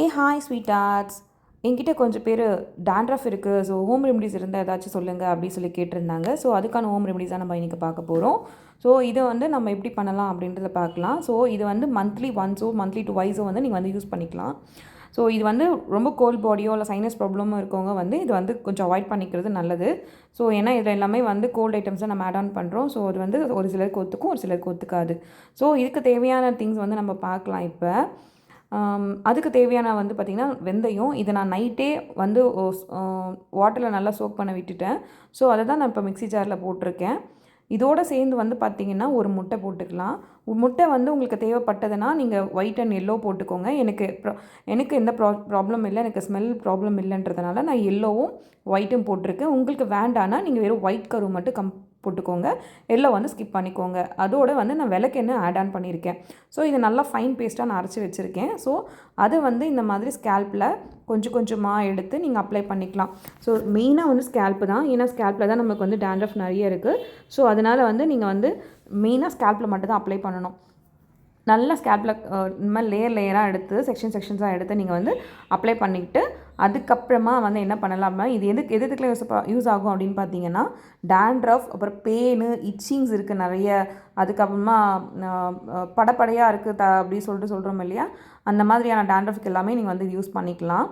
ஏ hi sweet arts, என்கிட்ட கொஞ்சம் பேர் டேண்ட்ரஃப் இருக்குது, ஸோ ஹோம் ரெமடிஸ் இருந்தால் ஏதாச்சும் சொல்லுங்கள் அப்படின்னு சொல்லி கேட்டிருந்தாங்க. ஸோ அதுக்கான ஹோம் ரெமடிஸ் தான் நம்ம இன்றைக்கி பார்க்க போகிறோம். ஸோ இதை வந்து நம்ம எப்படி பண்ணலாம் அப்படின்றத பார்க்கலாம். ஸோ இது வந்து மந்த்லி ஒன்ஸோ மந்த்லி டுவைஸோ வந்து நீங்கள் வந்து யூஸ் பண்ணிக்கலாம். ஸோ இது வந்து ரொம்ப கோல்ட் பாடியோ இல்லை சைனஸ் ப்ராப்ளமோ இருக்கவங்க வந்து இது வந்து கொஞ்சம் அவாய்ட் பண்ணிக்கிறது நல்லது. ஸோ ஏன்னா இதில் எல்லாமே வந்து கோல்ட் ஐட்டம்ஸை நம்ம ஆட் ஆன் பண்ணுறோம். ஸோ அது வந்து ஒரு சிலருக்கு ஒத்துக்கும், ஒரு சிலருக்கு ஒத்துக்காது. ஸோ இதுக்கு தேவையான திங்ஸ் வந்து நம்ம பார்க்கலாம். இப்போ அதுக்கு தேவையான வந்து பார்த்திங்கன்னா வெந்தயம். இதை நான் நைட்டே வந்து வாட்டரில் நல்லா சோக் பண்ண விட்டுட்டேன். ஸோ அதை தான் நான் இப்போ மிக்ஸி ஜாரில் போட்டிருக்கேன். இதோடு சேர்ந்து வந்து பார்த்திங்கன்னா ஒரு முட்டை போட்டுக்கலாம். முட்டை வந்து உங்களுக்கு தேவைப்பட்டதுன்னா நீங்கள் ஒயிட் அண்ட் எல்லோ போட்டுக்கோங்க. எனக்கு எந்த ப்ராப்ளம் இல்லை, எனக்கு ஸ்மெல் ப்ராப்ளம் இல்லைன்றதுனால நான் எல்லோவும் ஒயிட்டும் போட்டிருக்கேன். உங்களுக்கு வேண்டான்னா நீங்கள் வெறும் ஒயிட் கரு மட்டும் போட்டுக்கோங்க, எல்லோ வந்து ஸ்கிப் பண்ணிக்கோங்க. அதோடு வந்து நான் விளக்கெண்ணெய் ஆட் ஆன் பண்ணியிருக்கேன். ஸோ இது நல்லா ஃபைன் பேஸ்ட்டாக நான் அரைச்சி வச்சுருக்கேன். ஸோ அதை வந்து இந்த மாதிரி ஸ்கேல்பில் கொஞ்சம் கொஞ்சமாக எடுத்து நீங்கள் அப்ளை பண்ணிக்கலாம். ஸோ மெயினாக வந்து ஸ்கேல்ப்பு தான், ஏன்னா ஸ்கேல்பில் தான் நமக்கு வந்து டேண்ட்ரஃப் நிறைய இருக்குது. ஸோ அதனால் வந்து நீங்கள் வந்து மெயினாக ஸ்கேல்பில் மட்டும் தான் அப்ளை பண்ணணும். நல்லா ஸ்கேல்பில் இந்த மாதிரி லேயராக எடுத்து செக்ஷன்ஸாக எடுத்து நீங்கள் வந்து அப்ளை பண்ணிவிட்டு அதுக்கப்புறமா வந்து என்ன பண்ணலாம்னா, இது எதுக்குலாம் யூஸ் ஆகும் அப்படின்னு பார்த்தீங்கன்னா, டேண்ட்ரஃப், அப்புறம் பெயின், இச்சிங்ஸ் இருக்குது நிறைய, அதுக்கப்புறமா படப்படையாக இருக்குது அப்படின்னு சொல்கிறோம் இல்லையா, அந்த மாதிரியான டேண்ட்ரஃப்க்கு எல்லாமே நீங்கள் வந்து யூஸ் பண்ணிக்கலாம்.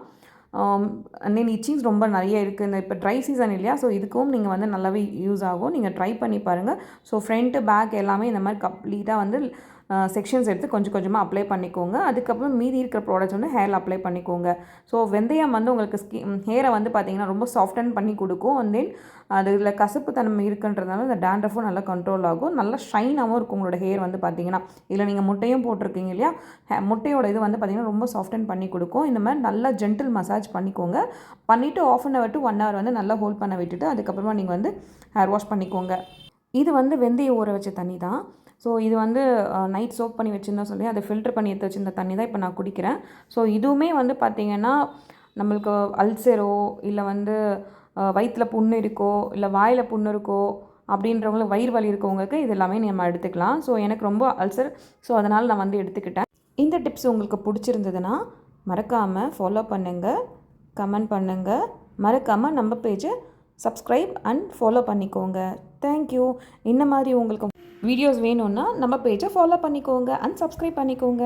தென் இச்சிங்ஸ் ரொம்ப நிறைய இருக்குது. இந்த இப்போ ட்ரை சீசன் இல்லையா, ஸோ இதுக்கும் நீங்கள் வந்து நல்லாவே யூஸ் ஆகும். நீங்கள் ட்ரை பண்ணி பாருங்கள். ஸோ ஃப்ரண்ட்டு பேக் எல்லாமே இந்த மாதிரி கம்ப்ளீட்டாக வந்து செக்ஷன்ஸ் எடுத்து கொஞ்சம் கொஞ்சமாக அப்ளை பண்ணிக்கோங்க. அதுக்கப்புறம் மீதி இருக்கிற ப்ராடக்ட்ஸ் வந்து ஹேரில் அப்ளை பண்ணிக்கோங்க. ஸோ வெந்தயம் வந்து உங்களுக்கு ஹேரை வந்து பார்த்திங்கன்னா ரொம்ப சாஃப்டன் பண்ணி கொடுக்கும். அண்ட் தென் அதில் கசப்பு தன்மை இருக்குன்றதுனால இந்த டேண்ட்ரஃபும் நல்லா கண்ட்ரோல் ஆகும். நல்லா ஷைனாகவும் இருக்கும் உங்களோட ஹேர் வந்து பார்த்திங்கன்னா. இதில் நீங்கள் முட்டையும் போட்டிருக்கீங்க இல்லையா, முட்டையோட இது வந்து பார்த்திங்கன்னா ரொம்ப சாஃப்டன் பண்ணி கொடுக்கும். இந்த மாதிரி நல்லா ஜென்டில் மசாஜ் பண்ணிக்கோங்க. பண்ணிவிட்டு 1/2 hour to 1 hour வந்து நல்லா ஹோல்ட் பண்ண விட்டுட்டு அதுக்கப்புறமா நீங்கள் வந்து ஹேர் வாஷ் பண்ணிக்கோங்க. இது வந்து வெந்தயம் ஊற வச்ச தண்ணி தான். ஸோ இது வந்து நைட் சோக் பண்ணி வச்சுருந்தா சொல்லி அதை ஃபில்டர் பண்ணி எடுத்து வச்சுருந்த தண்ணி தான் இப்போ நான் குடிக்கிறேன். ஸோ இதுவுமே வந்து பார்த்திங்கன்னா நம்மளுக்கு அல்சரோ இல்லை வந்து வயிற்றில் புண்ணு இருக்கோ இல்லை வாயில் புண்ணு இருக்கோ அப்படின்றவங்களுக்கு, வயிறு வலி இருக்கவங்களுக்கு இது எல்லாமே நம்ம எடுத்துக்கலாம். ஸோ எனக்கு ரொம்ப அல்சர், ஸோ அதனால் நான் வந்து எடுத்துக்கிட்டேன். இந்த டிப்ஸ் உங்களுக்கு பிடிச்சிருந்ததுன்னா மறக்காமல் ஃபாலோ பண்ணுங்கள், கமெண்ட் பண்ணுங்கள், மறக்காமல் நம்ம பேஜை சப்ஸ்கிரைப் அண்ட் ஃபாலோ பண்ணிக்கோங்க. தேங்க்யூ. இந்த மாதிரி உங்களுக்கு வீடியோஸ் வேணும்னா நம்ம பேஜை ஃபாலோ பண்ணிக்கோங்க அண்ட் சப்ஸ்கிரைப் பண்ணிக்கோங்க.